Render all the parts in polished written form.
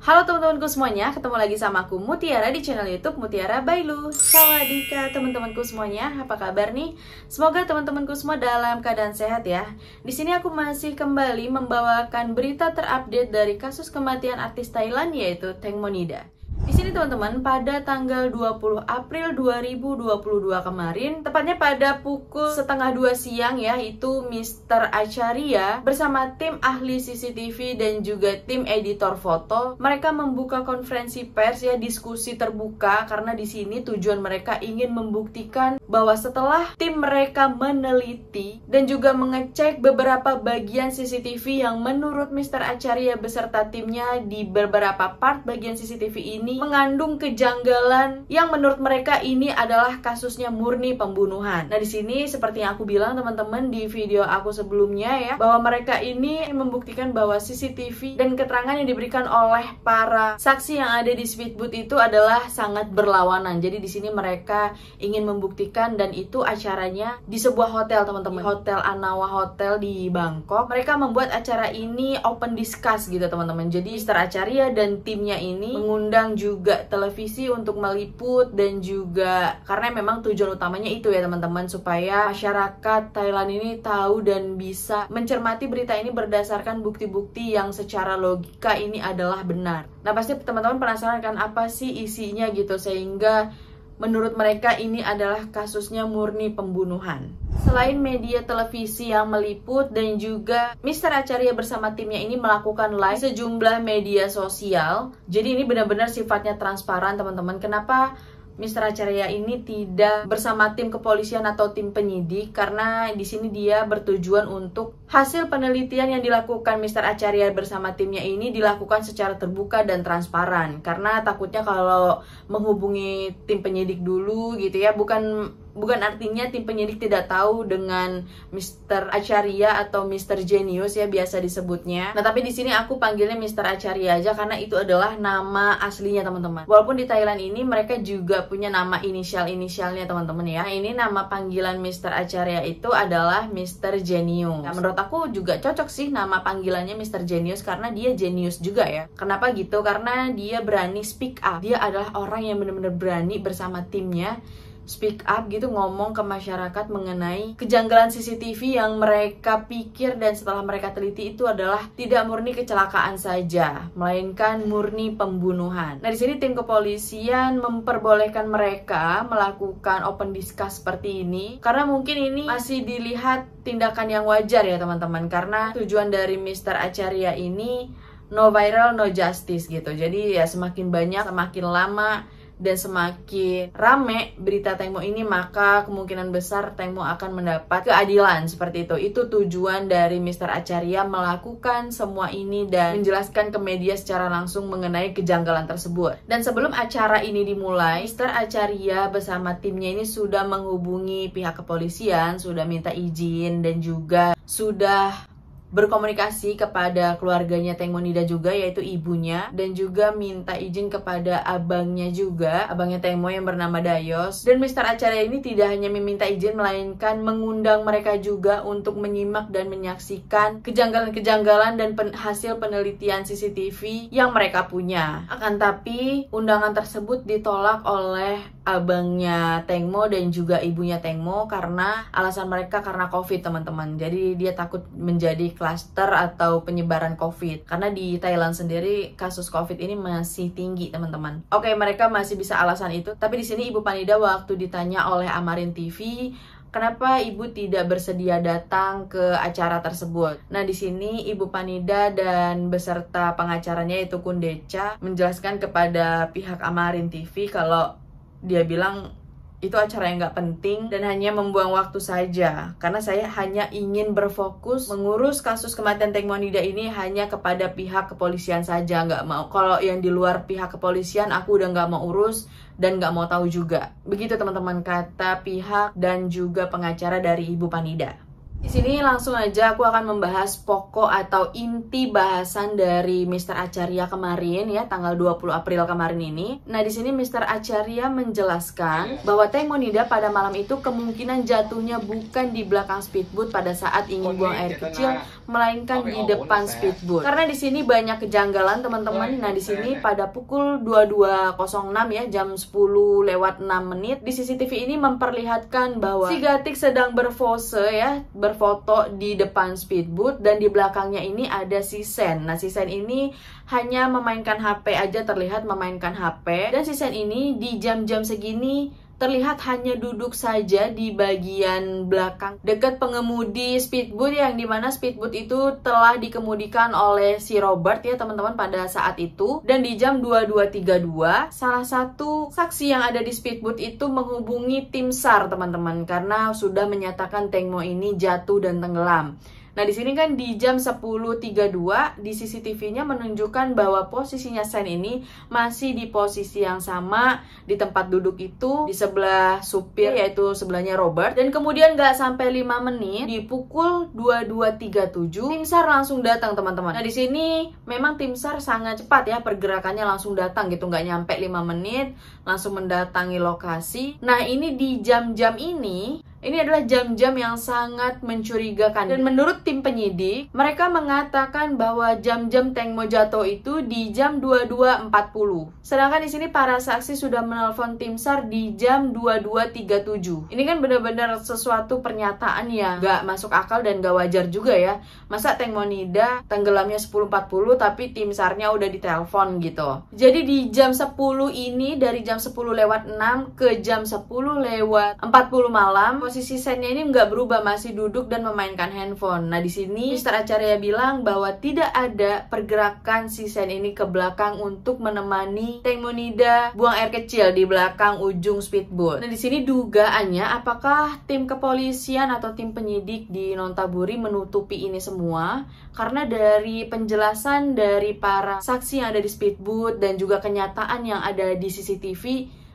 Halo teman-temanku semuanya, ketemu lagi sama aku Mutiara di channel YouTube Mutiara Bailu. Sawadika teman-temanku semuanya, apa kabar nih? Semoga teman-temanku semua dalam keadaan sehat ya. Di sini aku masih kembali membawakan berita terupdate dari kasus kematian artis Thailand yaitu Teng Monida. Di sini teman-teman, pada tanggal 20 April 2022 kemarin, tepatnya pada pukul 1:30 siang ya, itu Mr. Acharya bersama tim ahli CCTV dan juga tim editor foto, mereka membuka konferensi pers ya, diskusi terbuka karena di sini tujuan mereka ingin membuktikan bahwa setelah tim mereka meneliti dan juga mengecek beberapa bagian CCTV yang menurut Mr. Acharya beserta timnya di beberapa part bagian CCTV ini mengandung kejanggalan yang menurut mereka ini adalah kasusnya murni pembunuhan. Nah, di sini seperti yang aku bilang teman-teman di video aku sebelumnya ya, bahwa mereka ini membuktikan bahwa CCTV dan keterangan yang diberikan oleh para saksi yang ada di speedboat itu adalah sangat berlawanan. Jadi di sini mereka ingin membuktikan, dan itu acaranya di sebuah hotel teman-teman, Hotel Anawa Hotel di Bangkok. Mereka membuat acara ini open discuss gitu teman-teman. Jadi Mr. Acharya dan timnya ini mengundang juga televisi untuk meliput, dan juga karena memang tujuan utamanya itu ya teman-teman, supaya masyarakat Thailand ini tahu dan bisa mencermati berita ini berdasarkan bukti-bukti yang secara logika ini adalah benar. Nah, pasti teman-teman penasaran kan apa sih isinya gitu, sehingga menurut mereka ini adalah kasusnya murni pembunuhan. Selain media televisi yang meliput dan juga Mr. Acharya bersama timnya ini melakukan live sejumlah media sosial. Jadi ini benar-benar sifatnya transparan teman-teman. Kenapa Mr. Acharya ini tidak bersama tim kepolisian atau tim penyidik? Karena di sini dia bertujuan untuk hasil penelitian yang dilakukan Mr. Acharya bersama timnya ini dilakukan secara terbuka dan transparan. Karena takutnya kalau menghubungi tim penyidik dulu gitu ya, bukan artinya tim penyidik tidak tahu dengan Mr. Acharya atau Mr. Genius ya biasa disebutnya. Nah, tapi di sini aku panggilnya Mr. Acharya aja karena itu adalah nama aslinya teman-teman. Walaupun di Thailand ini mereka juga punya nama inisialnya teman-teman ya. Ini nama panggilan Mr. Acharya itu adalah Mr. Genius. Nah, menurut aku juga cocok sih nama panggilannya Mr. Genius karena dia genius juga ya. Kenapa gitu? Karena dia berani speak up. Dia adalah orang yang benar-benar berani bersama timnya speak up gitu, ngomong ke masyarakat mengenai kejanggalan CCTV yang mereka pikir dan setelah mereka teliti itu adalah tidak murni kecelakaan saja, melainkan murni pembunuhan. Nah, di sini tim kepolisian memperbolehkan mereka melakukan open discuss seperti ini karena mungkin ini masih dilihat tindakan yang wajar ya teman-teman, karena tujuan dari Mr. Acharya ini no viral no justice gitu. Jadi ya semakin banyak, semakin lama dan semakin rame berita Teng Mo ini, maka kemungkinan besar Teng Mo akan mendapat keadilan seperti itu. Itu tujuan dari Mr. Acharya melakukan semua ini dan menjelaskan ke media secara langsung mengenai kejanggalan tersebut. Dan sebelum acara ini dimulai, Mr. Acharya bersama timnya ini sudah menghubungi pihak kepolisian, sudah minta izin dan juga sudah berkomunikasi kepada keluarganya Teng Monida juga, yaitu ibunya, dan juga minta izin kepada abangnya juga, abangnya Teng Mo yang bernama Dayos. Dan Mr. Acharya ini tidak hanya meminta izin, melainkan mengundang mereka juga untuk menyimak dan menyaksikan kejanggalan-kejanggalan dan hasil penelitian CCTV yang mereka punya. Akan tapi undangan tersebut ditolak oleh abangnya Teng Mo dan juga ibunya Teng Mo karena alasan mereka karena COVID teman-teman. Jadi dia takut menjadi klaster atau penyebaran COVID karena di Thailand sendiri kasus COVID ini masih tinggi teman-teman. Oke, mereka masih bisa alasan itu. Tapi di sini Ibu Panida waktu ditanya oleh Amarin TV, kenapa ibu tidak bersedia datang ke acara tersebut? Nah, di sini Ibu Panida dan beserta pengacaranya yaitu Kundecha menjelaskan kepada pihak Amarin TV kalau dia bilang itu acara yang nggak penting dan hanya membuang waktu saja. Karena saya hanya ingin berfokus mengurus kasus kematian Teng Monida ini hanya kepada pihak kepolisian saja, nggak mau. Kalau yang di luar pihak kepolisian aku udah nggak mau urus dan nggak mau tahu juga. Begitu teman-teman kata pihak dan juga pengacara dari Ibu Panida. Di sini langsung aja aku akan membahas pokok atau inti bahasan dari Mr. Acharya kemarin ya, tanggal 20 April kemarin ini. Nah, di sini Mr. Acharya menjelaskan bahwa Teng Monida pada malam itu kemungkinan jatuhnya bukan di belakang speedboat pada saat ingin buang air kecil, melainkan di depan speedboat. Karena di sini banyak kejanggalan, teman-teman. Nah, di sini pada pukul 22.06 ya, jam 10 lewat 6 menit, di CCTV ini memperlihatkan bahwa si Gatik sedang berpose ya, berfoto di depan speedboat, dan di belakangnya ini ada si Sen. Nah, si Sen ini hanya memainkan HP aja, terlihat memainkan HP, dan si Sen ini di jam-jam segini terlihat hanya duduk saja di bagian belakang dekat pengemudi speedboat, yang dimana speedboat itu telah dikemudikan oleh si Robert ya teman-teman pada saat itu. Dan di jam 22.32 salah satu saksi yang ada di speedboat itu menghubungi tim SAR teman-teman, karena sudah menyatakan Teng Mo ini jatuh dan tenggelam. Nah, di sini kan di jam 10.32 di CCTV-nya menunjukkan bahwa posisinya Sen ini masih di posisi yang sama di tempat duduk itu, di sebelah supir, yaitu sebelahnya Robert. Dan kemudian nggak sampai 5 menit, di pukul 22.37 tim SAR langsung datang teman-teman. Nah, di sini memang tim SAR sangat cepat ya, pergerakannya langsung datang gitu, nggak nyampe 5 menit langsung mendatangi lokasi. Nah, ini di jam-jam ini adalah jam-jam yang sangat mencurigakan. Dan menurut tim penyidik, mereka mengatakan bahwa jam-jam Teng Mo jatuh itu di jam 22.40. Sedangkan di sini para saksi sudah menelpon tim SAR di jam 22.37. Ini kan benar-benar sesuatu pernyataan yang gak masuk akal dan gak wajar juga ya. Masa Teng Monida tenggelamnya 10.40 tapi tim SAR-nya udah ditelepon gitu. Jadi di jam 10 ini, dari jam 10 lewat 6 ke jam 10 lewat 40 malam, posisi Sennya ini nggak berubah, masih duduk dan memainkan handphone. Nah, di sini Mr. Acharya bilang bahwa tidak ada pergerakan si Sen ini ke belakang untuk menemani Teng Monida buang air kecil di belakang ujung speedboat. Nah, di sini dugaannya apakah tim kepolisian atau tim penyidik di Nonthaburi menutupi ini semua? Karena dari penjelasan dari para saksi yang ada di speedboat dan juga kenyataan yang ada di CCTV,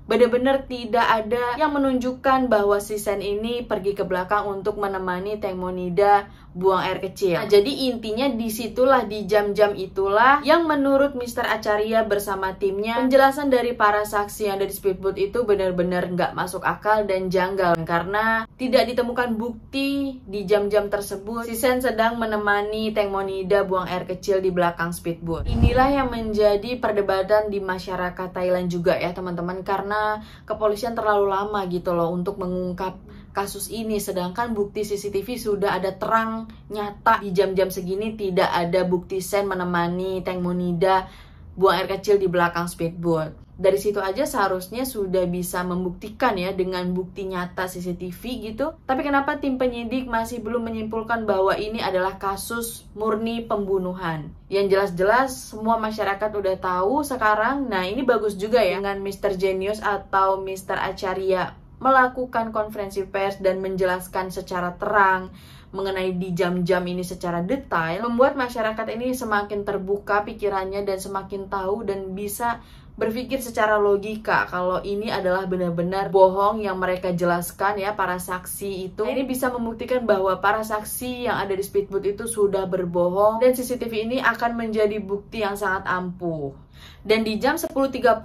benar-benar tidak ada yang menunjukkan bahwa si Sen ini pergi ke belakang untuk menemani Teng Monida buang air kecil. Nah, jadi intinya disitulah, di jam-jam itulah yang menurut Mr. Acharya bersama timnya, penjelasan dari para saksi yang ada di speedboat itu benar-benar nggak masuk akal dan janggal, karena tidak ditemukan bukti di jam-jam tersebut si Sen sedang menemani Teng Monida buang air kecil di belakang speedboat. Inilah yang menjadi perdebatan di masyarakat Thailand juga ya teman-teman, karena kepolisian terlalu lama gitu loh untuk mengungkap kasus ini, sedangkan bukti CCTV sudah ada terang nyata di jam-jam segini tidak ada bukti Sen menemani Teng Monida buang air kecil di belakang speedboat. Dari situ aja seharusnya sudah bisa membuktikan ya dengan bukti nyata CCTV gitu. Tapi kenapa tim penyidik masih belum menyimpulkan bahwa ini adalah kasus murni pembunuhan? Yang jelas-jelas semua masyarakat udah tahu sekarang. Nah, ini bagus juga ya dengan Mr. Genius atau Mr. Acharya melakukan konferensi pers dan menjelaskan secara terang mengenai di jam-jam ini secara detail, membuat masyarakat ini semakin terbuka pikirannya dan semakin tahu dan bisa berpikir secara logika kalau ini adalah benar-benar bohong yang mereka jelaskan ya, para saksi itu. Nah, ini bisa membuktikan bahwa para saksi yang ada di speedboat itu sudah berbohong, dan CCTV ini akan menjadi bukti yang sangat ampuh. Dan di jam 10.30,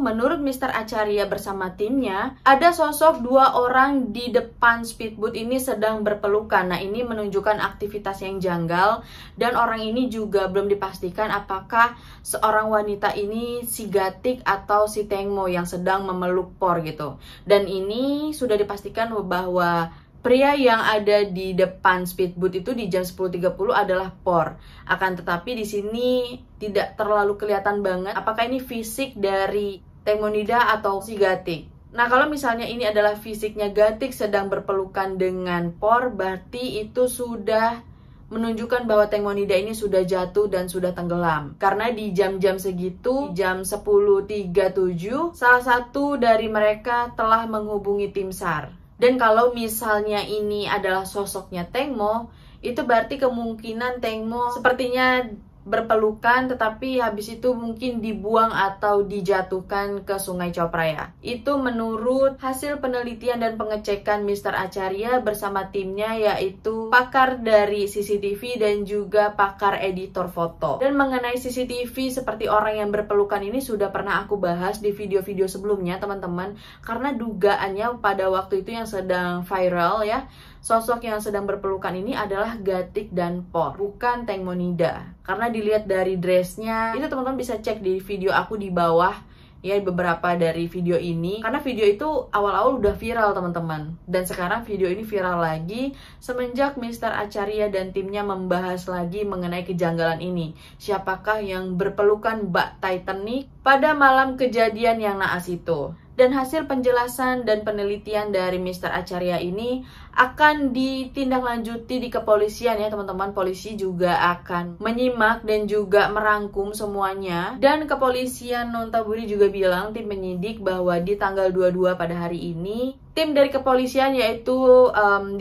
menurut Mr. Acharya bersama timnya, ada sosok 2 orang di depan speedboat ini sedang berpelukan. Nah, ini menunjukkan aktivitas yang janggal, dan orang ini juga belum dipastikan apakah seorang wanita ini si Gatik atau si Teng Mo yang sedang memeluk Por gitu. Dan ini sudah dipastikan bahwa pria yang ada di depan speedboat itu di jam 10.30 adalah Por. Akan tetapi di sini tidak terlalu kelihatan banget apakah ini fisik dari Teng Monida atau si Gatik. Nah, kalau misalnya ini adalah fisiknya Gatik sedang berpelukan dengan Por, berarti itu sudah menunjukkan bahwa Teng Monida ini sudah jatuh dan sudah tenggelam. Karena di jam-jam segitu, jam 10.37, salah satu dari mereka telah menghubungi tim SAR. Dan kalau misalnya ini adalah sosoknya Teng Mo, itu berarti kemungkinan Teng Mo sepertinya berpelukan, tetapi habis itu mungkin dibuang atau dijatuhkan ke Sungai Chao Phraya. Itu menurut hasil penelitian dan pengecekan Mr. Acharya bersama timnya, yaitu pakar dari CCTV dan juga pakar editor foto. Dan mengenai CCTV seperti orang yang berpelukan ini sudah pernah aku bahas di video-video sebelumnya teman-teman, karena dugaannya pada waktu itu yang sedang viral ya, sosok yang sedang berpelukan ini adalah Gatik dan Por, bukan Teng Monida. Karena dilihat dari dressnya, itu teman-teman bisa cek di video aku di bawah ya, beberapa dari video ini. Karena video itu awal-awal udah viral teman-teman, dan sekarang video ini viral lagi semenjak Mr. Acharya dan timnya membahas lagi mengenai kejanggalan ini. Siapakah yang berpelukan Mbak Titanic pada malam kejadian yang naas itu? Dan hasil penjelasan dan penelitian dari Mr. Acharya ini akan ditindaklanjuti di kepolisian ya teman-teman. Polisi juga akan menyimak dan juga merangkum semuanya. Dan kepolisian Nonthaburi juga bilang, tim penyidik, bahwa di tanggal 22 pada hari ini tim dari kepolisian, yaitu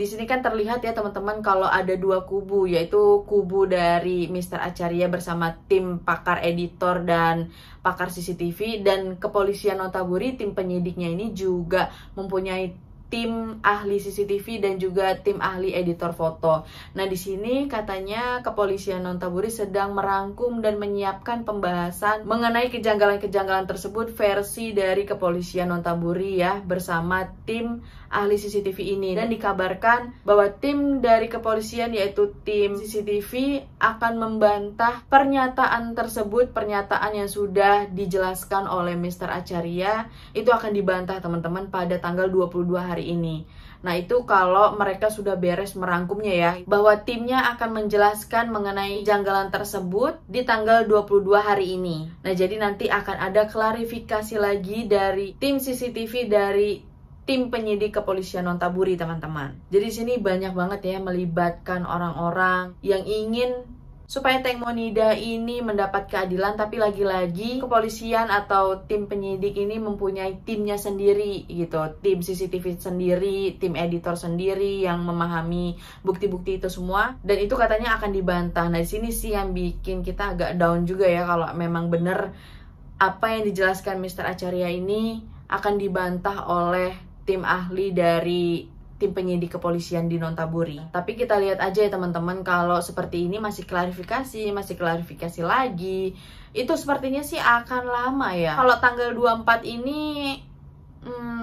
di sini kan terlihat ya teman-teman kalau ada dua kubu, yaitu kubu dari Mr. Acharya bersama tim pakar editor dan pakar CCTV, dan kepolisian Nonthaburi tim penyidiknya ini juga mempunyai tim ahli CCTV dan juga tim ahli editor foto. Nah, di sini katanya kepolisian Nonthaburi sedang merangkum dan menyiapkan pembahasan mengenai kejanggalan-kejanggalan tersebut versi dari kepolisian Nonthaburi ya, bersama tim ahli CCTV ini. Dan dikabarkan bahwa tim dari kepolisian, yaitu tim CCTV, akan membantah pernyataan tersebut, pernyataan yang sudah dijelaskan oleh Mr. Acharya itu akan dibantah teman-teman pada tanggal 22 hari ini. Nah, itu kalau mereka sudah beres merangkumnya ya, bahwa timnya akan menjelaskan mengenai janggalan tersebut di tanggal 22 hari ini. Nah, jadi nanti akan ada klarifikasi lagi dari tim CCTV dari tim penyidik kepolisian Nonthaburi teman-teman. Jadi di sini banyak banget ya melibatkan orang-orang yang ingin supaya Teng Monida ini mendapat keadilan, tapi lagi-lagi kepolisian atau tim penyidik ini mempunyai timnya sendiri gitu, tim CCTV sendiri, tim editor sendiri yang memahami bukti-bukti itu semua, dan itu katanya akan dibantah. Nah, di sini sih yang bikin kita agak down juga ya, kalau memang bener apa yang dijelaskan Mr. Acharya ini akan dibantah oleh tim ahli dari tim penyidik kepolisian di Nonthaburi. Tapi kita lihat aja ya teman-teman, kalau seperti ini masih klarifikasi lagi, itu sepertinya sih akan lama ya. Kalau tanggal 24 ini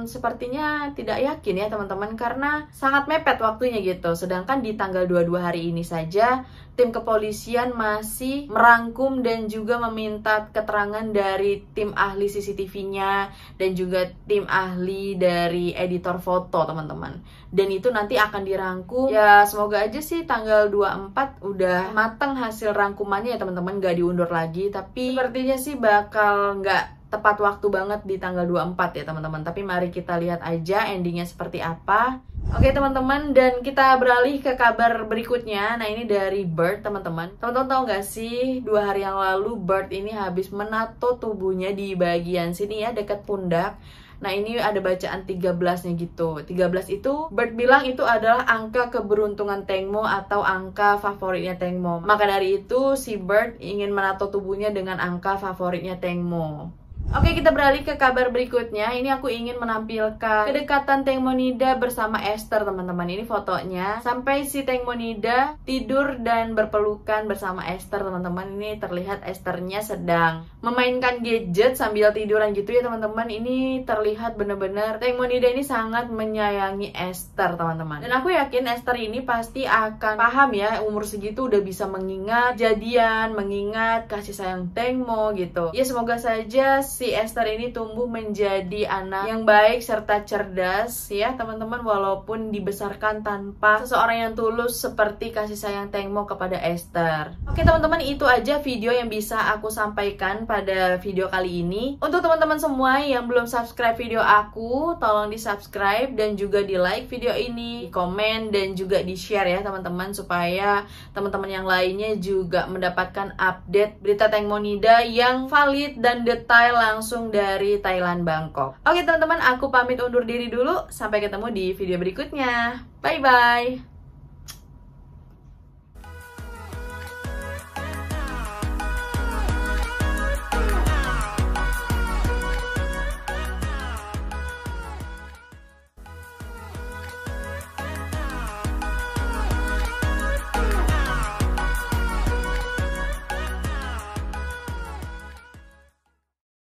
sepertinya tidak yakin ya teman-teman, karena sangat mepet waktunya gitu. Sedangkan di tanggal 22 hari ini saja tim kepolisian masih merangkum dan juga meminta keterangan dari tim ahli CCTV-nya dan juga tim ahli dari editor foto teman-teman. Dan itu nanti akan dirangkum ya, semoga aja sih tanggal 24 udah matang hasil rangkumannya ya teman-teman, gak diundur lagi. Tapi sepertinya sih bakal gak tepat waktu banget di tanggal 24 ya teman-teman. Tapi mari kita lihat aja endingnya seperti apa. Oke teman-teman, dan kita beralih ke kabar berikutnya. Nah, ini dari Bird teman-teman. Teman-teman tahu gak sih, 2 hari yang lalu Bird ini habis menato tubuhnya di bagian sini ya, dekat pundak. Nah, ini ada bacaan 13-nya gitu. 13 itu Bird bilang itu adalah angka keberuntungan Tengmo atau angka favoritnya Tengmo. Maka dari itu si Bird ingin menato tubuhnya dengan angka favoritnya Tengmo. Oke, kita beralih ke kabar berikutnya. Ini aku ingin menampilkan kedekatan Teng Monida bersama Esther, teman-teman. Ini fotonya. Sampai si Teng Monida tidur dan berpelukan bersama Esther, teman-teman. Ini terlihat Esthernya sedang memainkan gadget sambil tiduran gitu ya, teman-teman. Ini terlihat bener-bener Teng Monida ini sangat menyayangi Esther, teman-teman. Dan aku yakin Esther ini pasti akan paham ya, umur segitu udah bisa mengingat jadian, mengingat kasih sayang Tengmo gitu. Ya, semoga saja si Esther ini tumbuh menjadi anak yang baik serta cerdas ya teman-teman, walaupun dibesarkan tanpa seseorang yang tulus seperti kasih sayang Tengmo kepada Esther. Oke teman-teman, itu aja video yang bisa aku sampaikan pada video kali ini. Untuk teman-teman semua yang belum subscribe video aku, tolong di subscribe dan juga di like video ini, di komen dan juga di share ya teman-teman, supaya teman-teman yang lainnya juga mendapatkan update berita Teng Monida yang valid dan detail langsung dari Thailand, Bangkok. Oke teman-teman, aku pamit undur diri dulu. Sampai ketemu di video berikutnya. Bye-bye.